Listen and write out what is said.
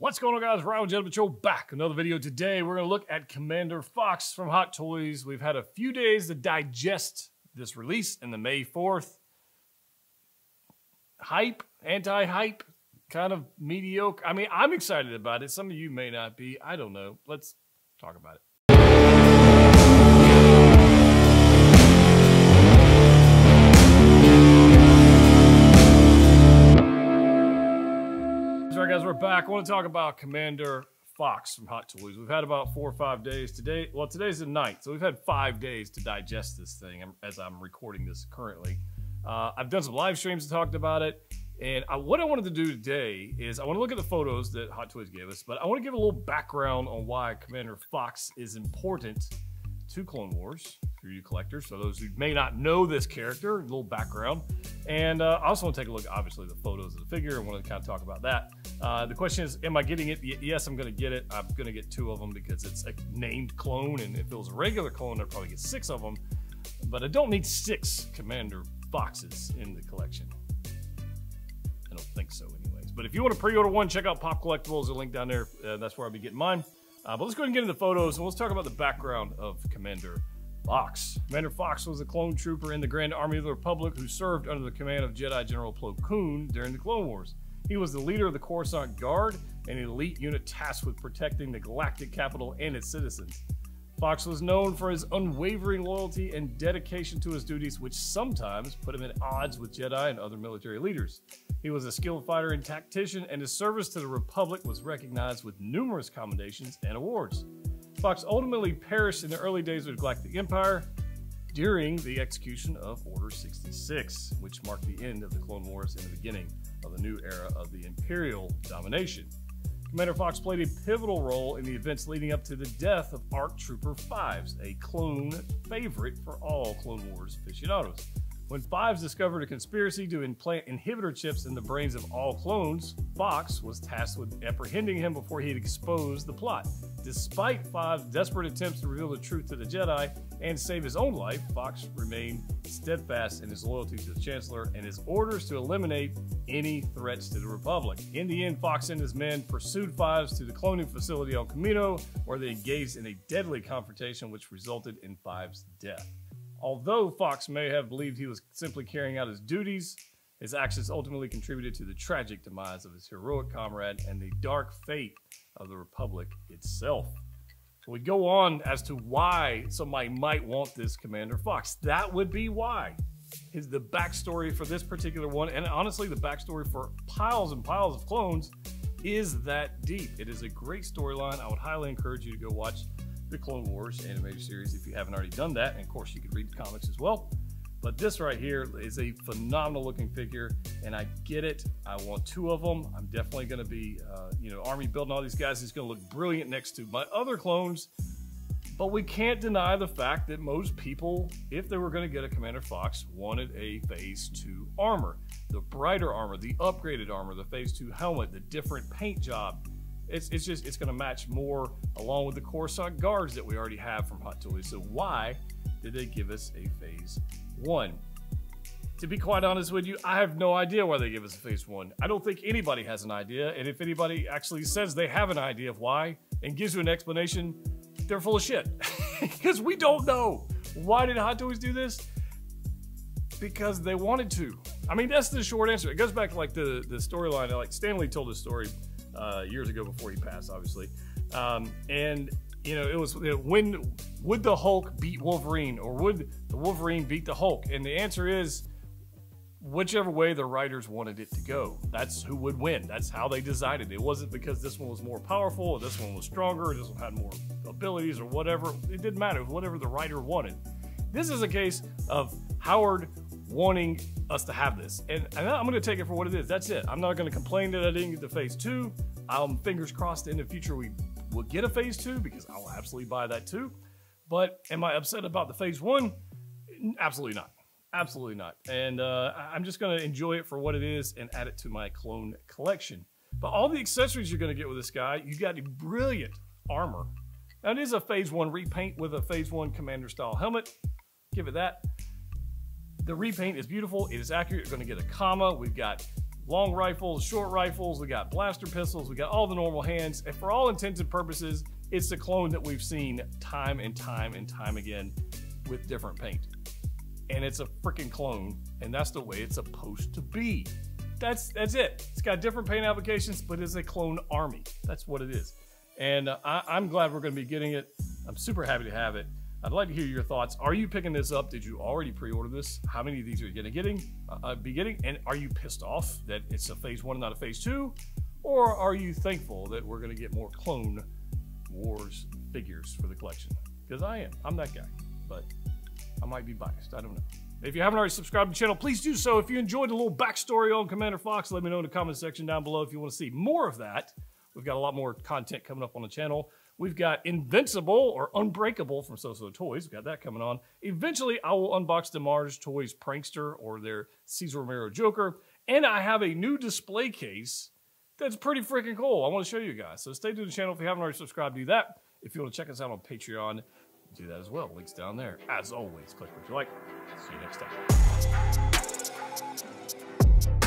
What's going on, guys? Ryan with Jedha Patrol back. Another video today. We're going to look at Commander Fox from Hot Toys. We've had a few days to digest this release in the May 4th. Hype, anti-hype, kind of mediocre. I mean, I'm excited about it. Some of you may not be. I don't know. Let's talk about it. All right, guys, we're back. I want to talk about Commander Fox from Hot Toys. We've had about 4 or 5 days today. Well, today's the 9th, so we've had 5 days to digest this thing as I'm recording this currently. I've done some live streams and talked about it, and what I wanted to do today is I want to look at the photos that Hot Toys gave us, but I want to give a little background on why Commander Fox is important to Clone Wars for you collectors. So those who may not know this character, a little background. And I also want to take a look, obviously, at the photos of the figure. I want to kind of talk about that. The question is, am I getting it? Yes, I'm going to get it. I'm going to get 2 of them because it's a named clone. And if it was a regular clone, I'd probably get 6 of them. But I don't need 6 Commander Foxes in the collection. I don't think so anyways. But if you want to pre-order one, check out Pop Collectibles. There's a link down there. That's where I'll be getting mine. But let's go ahead and get into the photos, and let's talk about the background of Commander Fox. Commander Fox was a clone trooper in the Grand Army of the Republic who served under the command of Jedi General Plo Koon during the Clone Wars. He was the leader of the Coruscant Guard, an elite unit tasked with protecting the galactic capital and its citizens. Fox was known for his unwavering loyalty and dedication to his duties, which sometimes put him at odds with Jedi and other military leaders. He was a skilled fighter and tactician, and his service to the Republic was recognized with numerous commendations and awards. Fox ultimately perished in the early days of the Galactic Empire during the execution of Order 66, which marked the end of the Clone Wars and the beginning of the new era of the Imperial domination. Commander Fox played a pivotal role in the events leading up to the death of ARC Trooper Fives, a clone favorite for all Clone Wars aficionados. When Fives discovered a conspiracy to implant inhibitor chips in the brains of all clones, Fox was tasked with apprehending him before he had exposed the plot. Despite Fives' desperate attempts to reveal the truth to the Jedi and save his own life, Fox remained steadfast in his loyalty to the Chancellor and his orders to eliminate any threats to the Republic. In the end, Fox and his men pursued Fives to the cloning facility on Kamino, where they engaged in a deadly confrontation which resulted in Fives' death. Although Fox may have believed he was simply carrying out his duties, his actions ultimately contributed to the tragic demise of his heroic comrade and the dark fate of the Republic itself. So we go on as to why somebody might want this Commander Fox. That would be why. The backstory for this particular one, and honestly the backstory for piles and piles of clones, is that deep. It is a great storyline. I would highly encourage you to go watch the Clone Wars animated series if you haven't already done that, and of course you could read the comics as well. But this right here is a phenomenal looking figure, and I get it. I want 2 of them. I'm definitely going to be army building all these guys. It's going to look brilliant next to my other clones. But we can't deny the fact that most people, if they were going to get a Commander Fox, wanted a Phase 2 armor. The brighter armor, the upgraded armor, the Phase 2 helmet, the different paint job. It's going to match more along with the Coruscant Guards that we already have from Hot Toys. So why did they give us a Phase 1? To be quite honest with you, I have no idea why they give us a Phase 1. I don't think anybody has an idea, and if anybody actually says they have an idea of why and gives you an explanation, they're full of shit. Because we don't know. Why did Hot Toys do this? Because they wanted to. I mean, that's the short answer. It goes back to like the storyline. Like Stan Lee told this story years ago before he passed, obviously. And you know, it was when would the Hulk beat Wolverine, or would the Wolverine beat the Hulk? And the answer is whichever way the writers wanted it to go. That's who would win. That's how they decided. It wasn't because this one was more powerful, or this one was stronger, or this one had more abilities, or whatever. It didn't matter. It was whatever the writer wanted. This is a case of Howard wanting us to have this, and I'm going to take it for what it is. That's it. I'm not going to complain that I didn't get the Phase 2. Fingers crossed in the future we will get a Phase 2, because I will absolutely buy that too. But am I upset about the Phase 1? Absolutely not. Absolutely not. And I'm just going to enjoy it for what it is and add it to my clone collection. But all the accessories you're going to get with this guy, you got a brilliant armor. Now it is a Phase 1 repaint with a Phase 1 Commander style helmet. Give it that. The repaint is beautiful. It is accurate. You're going to get a comma. We've got long rifles, short rifles, we got blaster pistols, we got all the normal hands. And for all intents and purposes, it's the clone that we've seen time and time and time again with different paint. And it's a freaking clone, and that's the way it's supposed to be. That's it. It's got different paint applications, but it's a clone army. That's what it is. And I'm glad we're going to be getting it. I'm super happy to have it. I'd like to hear your thoughts. Are you picking this up? Did you already pre-order this? How many of these are you going to be getting? And are you pissed off that it's a phase 1 and not a phase 2? Or are you thankful that we're going to get more Clone Wars figures for the collection? Because I am. I'm that guy. But I might be biased. I don't know. If you haven't already subscribed to the channel, please do so. If you enjoyed a little backstory on Commander Fox, let me know in the comment section down below if you want to see more of that. We've got a lot more content coming up on the channel. We've got Invincible or Unbreakable from So Toys. We've got that coming on. Eventually, I will unbox the Mars Toys Prankster or their Cesar Romero Joker. And I have a new display case that's pretty freaking cool. I want to show you guys. So stay tuned to the channel if you haven't already subscribed. Do that. If you want to check us out on Patreon, do that as well. Links down there. As always, click what you like. See you next time.